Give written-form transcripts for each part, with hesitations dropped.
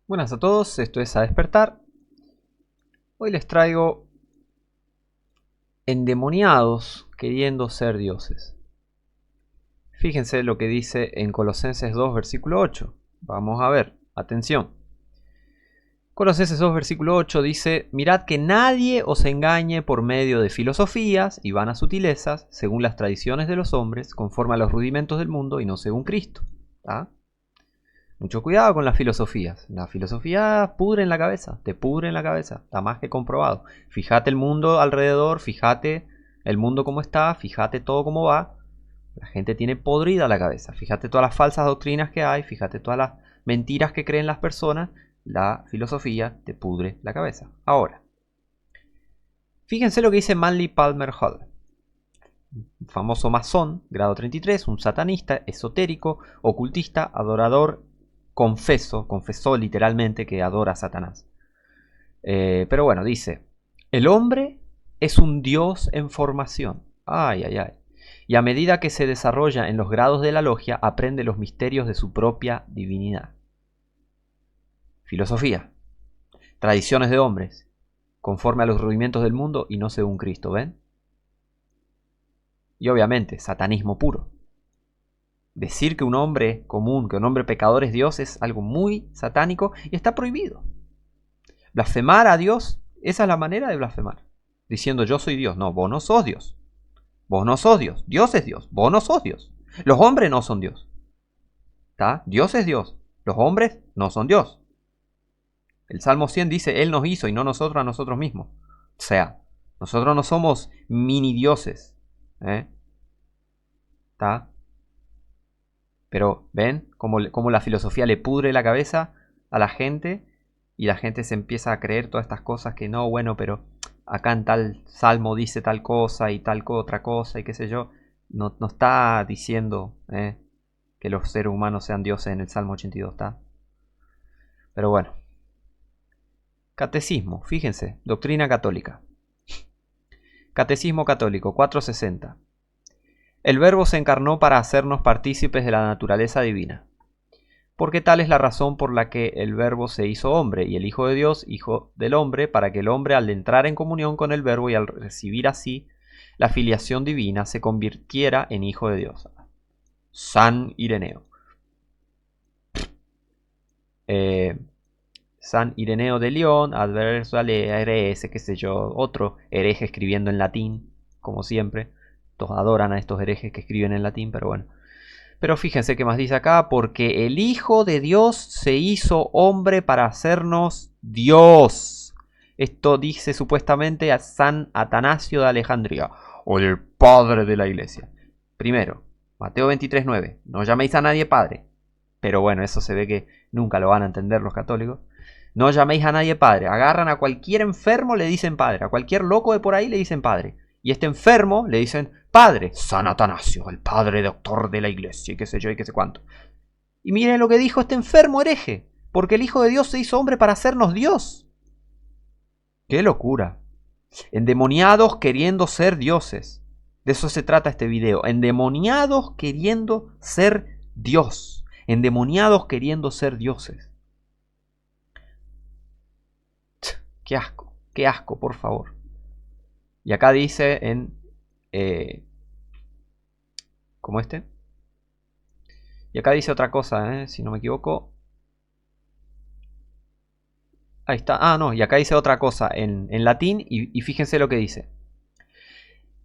Buenas a todos, esto es A Despertar. Hoy les traigo endemoniados queriendo ser dioses. Fíjense lo que dice en Colosenses 2, versículo 8. Vamos a ver, atención. Colosenses 2, versículo 8 dice: Mirad que nadie os engañe por medio de filosofías y vanas sutilezas, según las tradiciones de los hombres, conforme a los rudimentos del mundo y no según Cristo. ¿Tá? Mucho cuidado con las filosofías. Las filosofías pudren la cabeza, te pudren la cabeza, está más que comprobado. Fíjate el mundo alrededor, fíjate el mundo cómo está, fíjate todo cómo va. La gente tiene podrida la cabeza. Fíjate todas las falsas doctrinas que hay, fíjate todas las mentiras que creen las personas. La filosofía te pudre la cabeza. Ahora, fíjense lo que dice Manly Palmer Hall. Un famoso masón, grado 33, un satanista, esotérico, ocultista, adorador, confesó literalmente que adora a Satanás. Pero bueno, dice: el hombre es un dios en formación. Ay, ay, ay. Y a medida que se desarrolla en los grados de la logia, aprende los misterios de su propia divinidad. Filosofía. Tradiciones de hombres, conforme a los rudimentos del mundo y no según Cristo, ¿ven? Y obviamente, satanismo puro. Decir que un hombre común, que un hombre pecador es Dios, es algo muy satánico y está prohibido. Blasfemar a Dios, esa es la manera de blasfemar. Diciendo yo soy Dios. No, vos no sos Dios. Vos no sos Dios. Dios es Dios. Vos no sos Dios. Los hombres no son Dios. ¿Tá? Dios es Dios. Los hombres no son Dios. El Salmo 100 dice: Él nos hizo y no nosotros a nosotros mismos. O sea, nosotros no somos mini dioses. ¿Tá? Pero ven cómo la filosofía le pudre la cabeza a la gente y la gente se empieza a creer todas estas cosas que no, bueno, pero acá en tal salmo dice tal cosa y tal otra cosa y qué sé yo. No está diciendo que los seres humanos sean dioses en el Salmo 82, ¿está? Pero bueno. Catecismo, fíjense, doctrina católica. Catecismo católico 460. El Verbo se encarnó para hacernos partícipes de la naturaleza divina. Porque tal es la razón por la que el Verbo se hizo hombre y el Hijo de Dios, Hijo del hombre, para que el hombre, al entrar en comunión con el Verbo y al recibir así la filiación divina, se convirtiera en Hijo de Dios. San Ireneo. San Ireneo de León, adverso al hereje, qué sé yo, otro hereje escribiendo en latín, como siempre. Todos adoran a estos herejes que escriben en latín, pero bueno. Pero fíjense qué más dice acá: porque el Hijo de Dios se hizo hombre para hacernos Dios. Esto dice supuestamente a San Atanasio de Alejandría, o el padre de la iglesia. Primero, Mateo 23:9, no llaméis a nadie padre. Pero bueno, eso se ve que nunca lo van a entender los católicos. No llaméis a nadie padre. Agarran a cualquier enfermo, le dicen padre. A cualquier loco de por ahí le dicen padre. Y este enfermo le dicen padre. San Atanasio, el padre doctor de la iglesia, y qué sé yo, y qué sé cuánto. Y miren lo que dijo este enfermo hereje. Porque el Hijo de Dios se hizo hombre para hacernos Dios. ¡Qué locura! Endemoniados queriendo ser dioses. De eso se trata este video. Endemoniados queriendo ser Dios. Endemoniados queriendo ser dioses. Qué asco, por favor. Y acá dice en... ¿cómo este? Y acá dice otra cosa, si no me equivoco. Ahí está. Ah, no, y acá dice otra cosa en latín y fíjense lo que dice.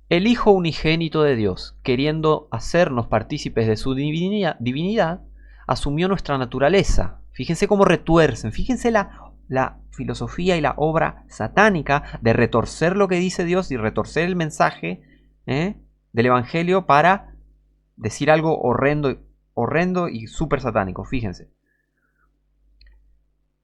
El Hijo unigénito de Dios, queriendo hacernos partícipes de su divinidad, asumió nuestra naturaleza. Fíjense cómo retuercen, fíjense la filosofía y la obra satánica de retorcer lo que dice Dios y retorcer el mensaje del Evangelio para decir algo horrendo y súper satánico. Fíjense.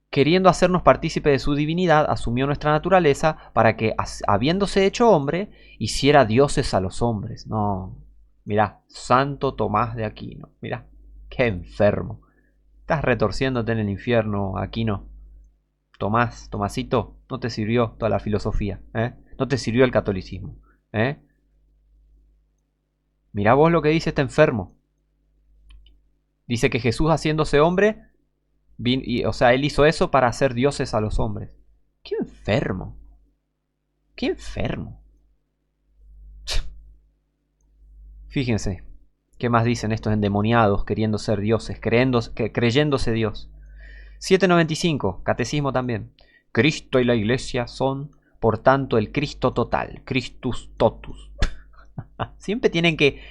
Queriendo hacernos partícipes de su divinidad, asumió nuestra naturaleza para que, habiéndose hecho hombre, hiciera dioses a los hombres. No, mirá, Santo Tomás de Aquino. Mirá, qué enfermo. Estás retorciéndote en el infierno, Aquino. Tomasito, no te sirvió toda la filosofía, no te sirvió el catolicismo, Mirá vos lo que dice este enfermo. Dice que Jesús, haciéndose hombre, O sea, él hizo eso para hacer dioses a los hombres. ¡Qué enfermo! ¡Qué enfermo! Fíjense, ¿qué más dicen estos endemoniados queriendo ser dioses, creyéndose Dios? 795, catecismo también. Cristo y la Iglesia son, por tanto, el Cristo total, Christus totus. Siempre tienen que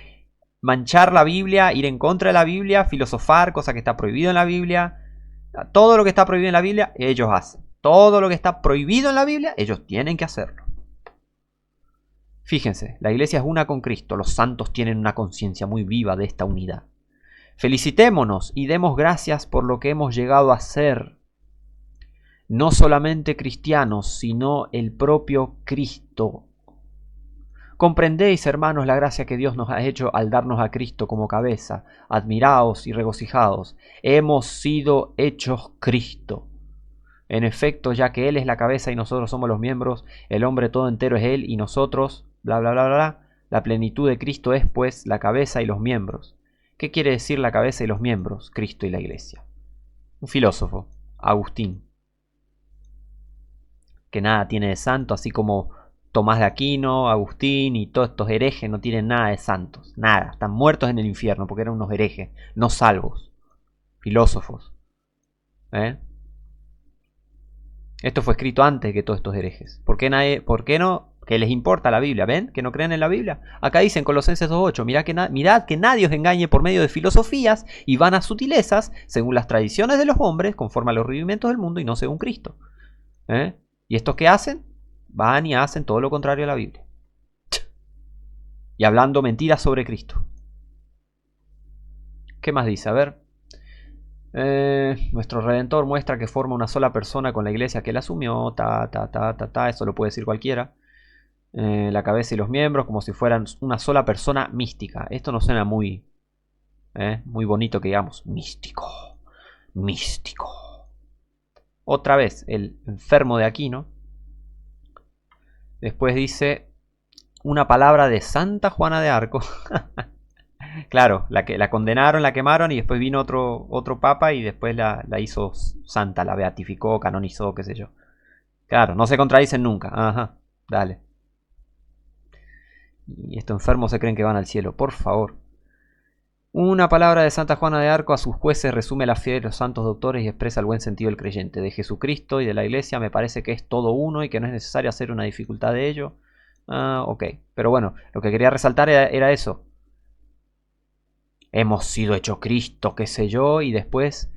manchar la Biblia, ir en contra de la Biblia, filosofar, cosa que está prohibido en la Biblia. Todo lo que está prohibido en la Biblia, ellos hacen. Todo lo que está prohibido en la Biblia, ellos tienen que hacerlo. Fíjense, la Iglesia es una con Cristo. Los santos tienen una conciencia muy viva de esta unidad. Felicitémonos y demos gracias por lo que hemos llegado a ser. No solamente cristianos, sino el propio Cristo. Comprendéis, hermanos, la gracia que Dios nos ha hecho al darnos a Cristo como cabeza. Admiraos y regocijados. Hemos sido hechos Cristo. En efecto, ya que Él es la cabeza y nosotros somos los miembros, el hombre todo entero es Él y nosotros, bla, bla, bla, bla. La plenitud de Cristo es, pues, la cabeza y los miembros. ¿Qué quiere decir la cabeza y los miembros? Cristo y la Iglesia. Un filósofo, Agustín, que nada tiene de santo, así como Tomás de Aquino, Agustín y todos estos herejes no tienen nada de santos. Nada, están muertos en el infierno porque eran unos herejes, no salvos. Filósofos. Esto fue escrito antes que todos estos herejes. ¿Por qué no? ¿Qué les importa la Biblia? ¿Ven? ¿Que no creen en la Biblia? Acá dice en Colosenses 2.8, mirad que nadie os engañe por medio de filosofías y vanas sutilezas, según las tradiciones de los hombres, conforme a los rudimentos del mundo y no según Cristo. ¿Y estos qué hacen? Van y hacen todo lo contrario a la Biblia. Y hablando mentiras sobre Cristo. ¿Qué más dice? A ver. Nuestro Redentor muestra que forma una sola persona con la iglesia que él asumió. Eso lo puede decir cualquiera. La cabeza y los miembros como si fueran una sola persona mística. Esto no suena muy bonito que digamos. Místico. Místico. Otra vez, el enfermo de Aquino. Después dice una palabra de Santa Juana de Arco. Claro, la condenaron, la quemaron y después vino otro papa y después la hizo santa, la beatificó, canonizó, qué sé yo. Claro, no se contradicen nunca. Ajá, dale. Y estos enfermos se creen que van al cielo, por favor. Una palabra de Santa Juana de Arco a sus jueces resume la fe de los santos doctores y expresa el buen sentido del creyente. De Jesucristo y de la Iglesia me parece que es todo uno y que no es necesario hacer una dificultad de ello. Ok, pero bueno, lo que quería resaltar era eso. Hemos sido hecho Cristo, qué sé yo, y después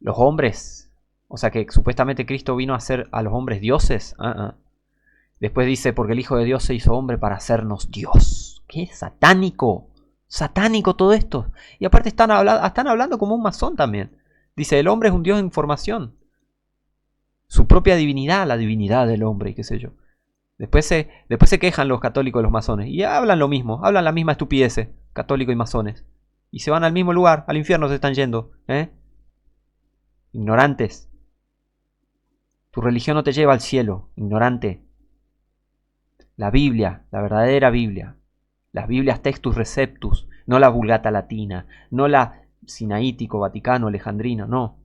los hombres, o sea que supuestamente Cristo vino a hacer a los hombres dioses. Después dice, porque el Hijo de Dios se hizo hombre para hacernos Dios. ¡Qué satánico! Satánico todo esto. Y aparte están hablando como un masón también. Dice, el hombre es un Dios en formación. Su propia divinidad, la divinidad del hombre, y qué sé yo. Después se quejan los católicos y los masones. Y hablan lo mismo, hablan la misma estupidez, católicos y masones. Y se van al mismo lugar, al infierno se están yendo. Ignorantes. Tu religión no te lleva al cielo, ignorante. La Biblia, la verdadera Biblia. Las Biblias Textus Receptus, no la Vulgata Latina, no la Sinaítico, Vaticano, Alejandrino, no.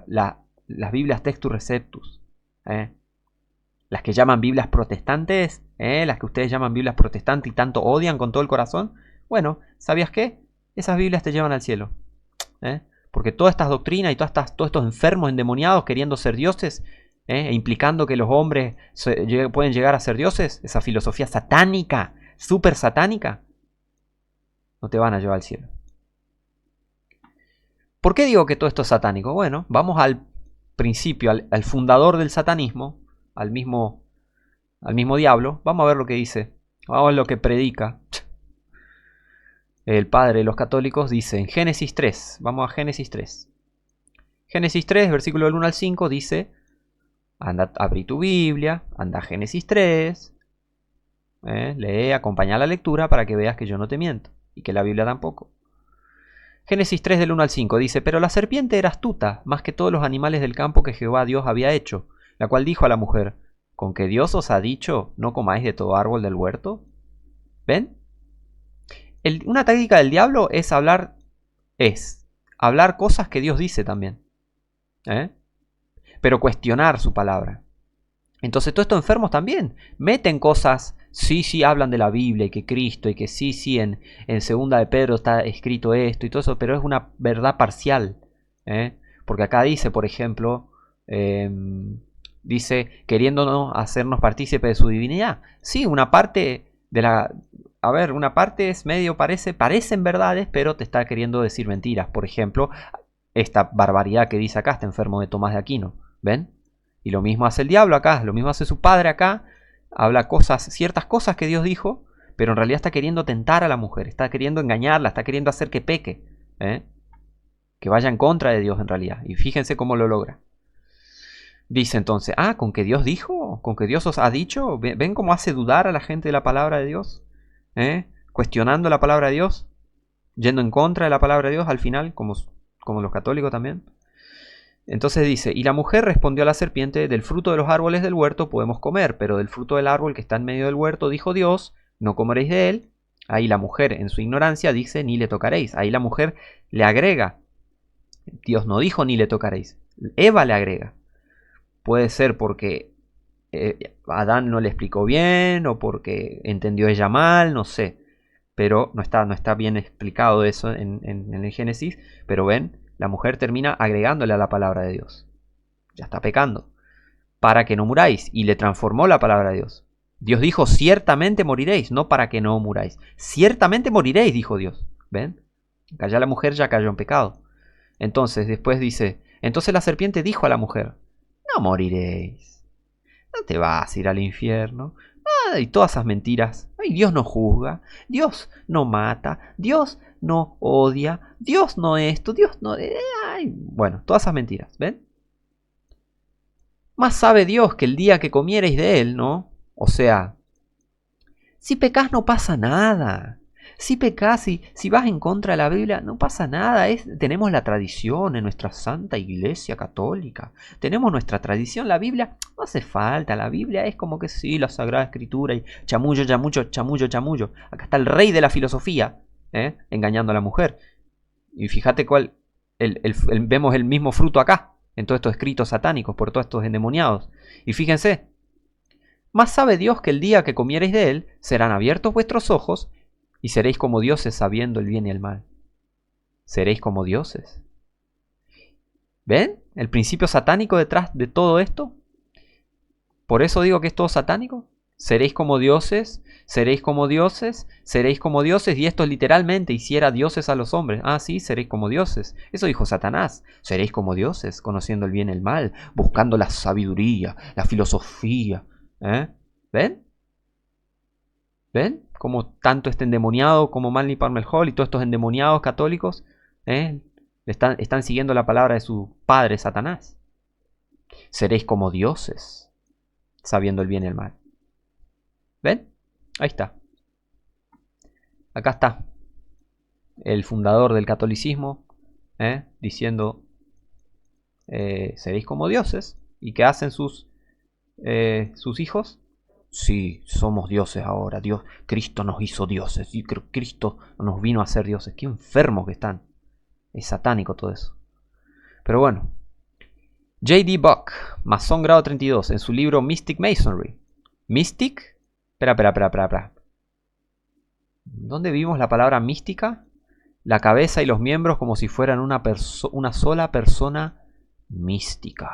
Las Biblias Textus Receptus. Las que llaman Biblias protestantes, las que ustedes llaman Biblias protestantes y tanto odian con todo el corazón. Bueno, ¿sabías qué? Esas Biblias te llevan al cielo. Porque todas estas doctrinas y todos estos enfermos endemoniados queriendo ser dioses, implicando que los hombres pueden llegar a ser dioses, esa filosofía satánica, súper satánica, no te van a llevar al cielo. ¿Por qué digo que todo esto es satánico? Bueno, vamos al principio, al fundador del satanismo, al mismo diablo. Vamos a ver lo que dice, vamos a ver lo que predica el padre de los católicos. Dice en Génesis 3, vamos a Génesis 3. Génesis 3, versículo del 1 al 5 dice, anda, abrí tu Biblia, anda a Génesis 3, lee, acompaña la lectura para que veas que yo no te miento y que la Biblia tampoco. Génesis 3 del 1 al 5 dice, pero la serpiente era astuta, más que todos los animales del campo que Jehová Dios había hecho, la cual dijo a la mujer, ¿con que Dios os ha dicho, no comáis de todo árbol del huerto? ¿Ven? Una táctica del diablo es hablar cosas que Dios dice también, ¿eh? Pero cuestionar su palabra. Entonces todos estos enfermos también meten cosas, sí, hablan de la Biblia y que Cristo y que sí, en segunda de Pedro está escrito esto y todo eso, pero es una verdad parcial, ¿eh? Porque acá dice, por ejemplo, dice, queriéndonos hacernos partícipes de su divinidad. Sí, una parte de la... A ver, una parte es medio, parecen verdades, pero te está queriendo decir mentiras. Por ejemplo, esta barbaridad que dice acá, este enfermo de Tomás de Aquino. ¿Ven? Y lo mismo hace el diablo acá, lo mismo hace su padre acá. Habla cosas, ciertas cosas que Dios dijo, pero en realidad está queriendo tentar a la mujer, está queriendo engañarla, está queriendo hacer que peque, ¿eh? Que vaya en contra de Dios en realidad. Y fíjense cómo lo logra. Dice entonces, ¿con que Dios dijo? ¿Con que Dios os ha dicho? ¿Ven cómo hace dudar a la gente de la palabra de Dios? Cuestionando la palabra de Dios, yendo en contra de la palabra de Dios al final, como los católicos también. Entonces dice, y la mujer respondió a la serpiente, del fruto de los árboles del huerto podemos comer, pero del fruto del árbol que está en medio del huerto, dijo Dios, no comeréis de él. Ahí la mujer en su ignorancia dice, ni le tocaréis. Ahí la mujer le agrega, Dios no dijo ni le tocaréis, Eva le agrega. Puede ser porque Adán no le explicó bien o porque entendió ella mal, no sé. Pero no está bien explicado eso en el Génesis. Pero ven, la mujer termina agregándole a la palabra de Dios. Ya está pecando. Para que no muráis. Y le transformó la palabra de Dios. Dios dijo, ciertamente moriréis, no para que no muráis. Ciertamente moriréis, dijo Dios. ¿Ven? Acá ya la mujer ya cayó en pecado. Entonces, después dice, entonces la serpiente dijo a la mujer, no moriréis. No te vas a ir al infierno. Y todas esas mentiras. Ay, Dios no juzga, Dios no mata, Dios no odia, Dios no esto, Dios no... Ay, bueno, todas esas mentiras, ¿ven? Más sabe Dios que el día que comiereis de él, ¿no? O sea, si pecás no pasa nada. Si pecás, si vas en contra de la Biblia, no pasa nada. Tenemos la tradición en nuestra Santa Iglesia Católica. Tenemos nuestra tradición. La Biblia no hace falta. La Biblia es como que sí, la Sagrada Escritura y chamullo, chamullo. Acá está el rey de la filosofía, engañando a la mujer. Y fíjate cuál, vemos el mismo fruto acá, en todos estos escritos satánicos, por todos estos endemoniados. Y fíjense, más sabe Dios que el día que comiereis de él, serán abiertos vuestros ojos y seréis como dioses sabiendo el bien y el mal. Seréis como dioses. ¿Ven? El principio satánico detrás de todo esto. Por eso digo que es todo satánico. Seréis como dioses, seréis como dioses, seréis como dioses. Y esto literalmente hiciera dioses a los hombres. Sí, seréis como dioses. Eso dijo Satanás. Seréis como dioses, conociendo el bien y el mal, buscando la sabiduría, la filosofía. ¿Ven? ¿Ven? Como tanto este endemoniado como Manly Palmer Hall y todos estos endemoniados católicos están siguiendo la palabra de su padre Satanás. Seréis como dioses, sabiendo el bien y el mal. ¿Ven? Ahí está. Acá está el fundador del catolicismo diciendo seréis como dioses. ¿Y qué hacen sus hijos? Sí, somos dioses ahora. Dios, Cristo nos hizo dioses. Y Cristo nos vino a ser dioses. Qué enfermos que están. Es satánico todo eso. Pero bueno. J.D. Buck, masón grado 32, en su libro Mystic Masonry. ¿Mystic? Espera. ¿Dónde vimos la palabra mística? La cabeza y los miembros como si fueran una sola persona mística.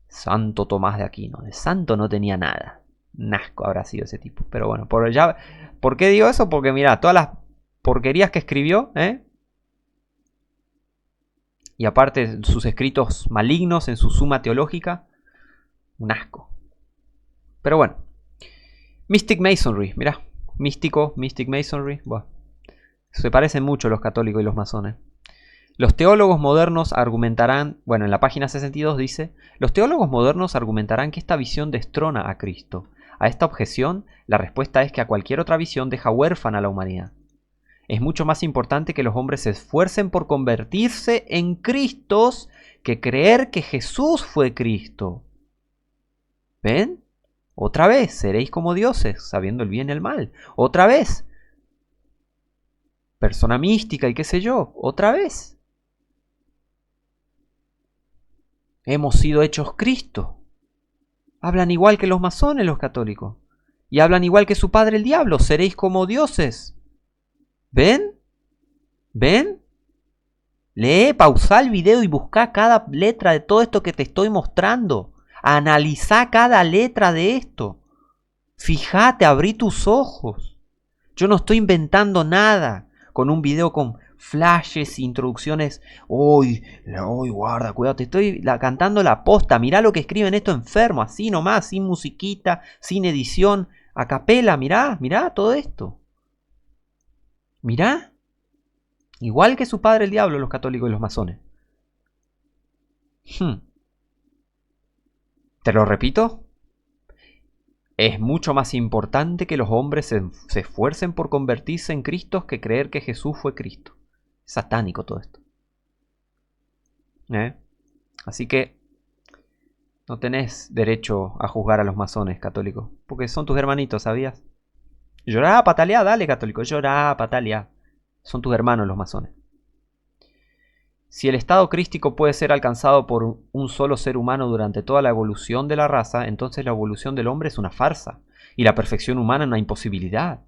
Santo Tomás de Aquino. De santo no tenía nada. Nasco habrá sido ese tipo. Pero bueno, ¿por qué digo eso? Porque mira, todas las porquerías que escribió, y aparte sus escritos malignos en su Suma Teológica, un asco. Pero bueno, Mystic Masonry, mirá, Mystic Masonry, bueno, se parecen mucho los católicos y los masones. Los teólogos modernos argumentarán, bueno, en la página 62 dice, los teólogos modernos argumentarán que esta visión destrona a Cristo. A esta objeción, la respuesta es que a cualquier otra visión deja huérfana a la humanidad. Es mucho más importante que los hombres se esfuercen por convertirse en Cristos que creer que Jesús fue Cristo. ¿Ven? Otra vez, seréis como dioses, sabiendo el bien y el mal. Otra vez. persona mística y qué sé yo, otra vez. Hemos sido hechos Cristo. Hablan igual que los masones los católicos. Y hablan igual que su padre el diablo. Seréis como dioses. ¿Ven? ¿Ven? Lee, pausá el video y buscá cada letra de todo esto que te estoy mostrando. Analizá cada letra de esto. Fíjate, abrí tus ojos. Yo no estoy inventando nada con un video con flashes, introducciones. Uy, guarda, cuidado, te estoy cantando la posta. Mirá lo que escriben esto enfermo, así nomás, sin musiquita, sin edición, a capela. Mirá, mirá todo esto. Mirá. Igual que su padre el diablo, los católicos y los masones. Te lo repito. Es mucho más importante que los hombres se esfuercen por convertirse en Cristos que creer que Jesús fue Cristo. Es satánico todo esto. Así que no tenés derecho a juzgar a los masones católicos, porque son tus hermanitos, ¿sabías? Llorá, pataleá, dale católico, llorá, pataleá. Son tus hermanos los masones. Si el estado crístico puede ser alcanzado por un solo ser humano durante toda la evolución de la raza, entonces la evolución del hombre es una farsa y la perfección humana una imposibilidad.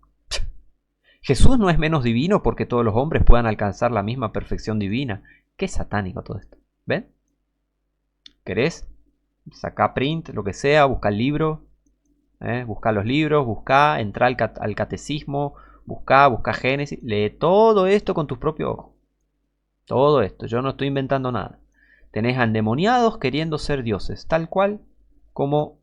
Jesús no es menos divino porque todos los hombres puedan alcanzar la misma perfección divina. Qué satánico todo esto. ¿Ven? ¿Querés? Sacá print, lo que sea, busca el libro. Busca los libros, busca, entra al catecismo, busca Génesis. Lee todo esto con tus propios ojos. Todo esto, yo no estoy inventando nada. Tenés endemoniados queriendo ser dioses, tal cual como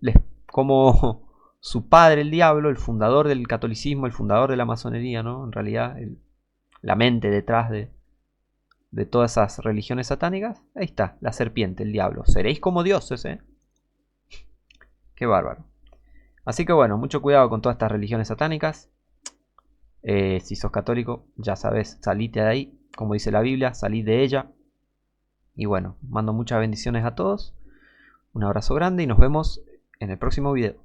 su padre el diablo, el fundador del catolicismo, el fundador de la masonería, ¿no? En realidad, la mente detrás de todas esas religiones satánicas. Ahí está, la serpiente, el diablo. Seréis como dioses, ¿eh? Qué bárbaro. Así que bueno, mucho cuidado con todas estas religiones satánicas. Si sos católico, ya sabes, salite de ahí. Como dice la Biblia, salid de ella. Y bueno, mando muchas bendiciones a todos. Un abrazo grande y nos vemos en el próximo video.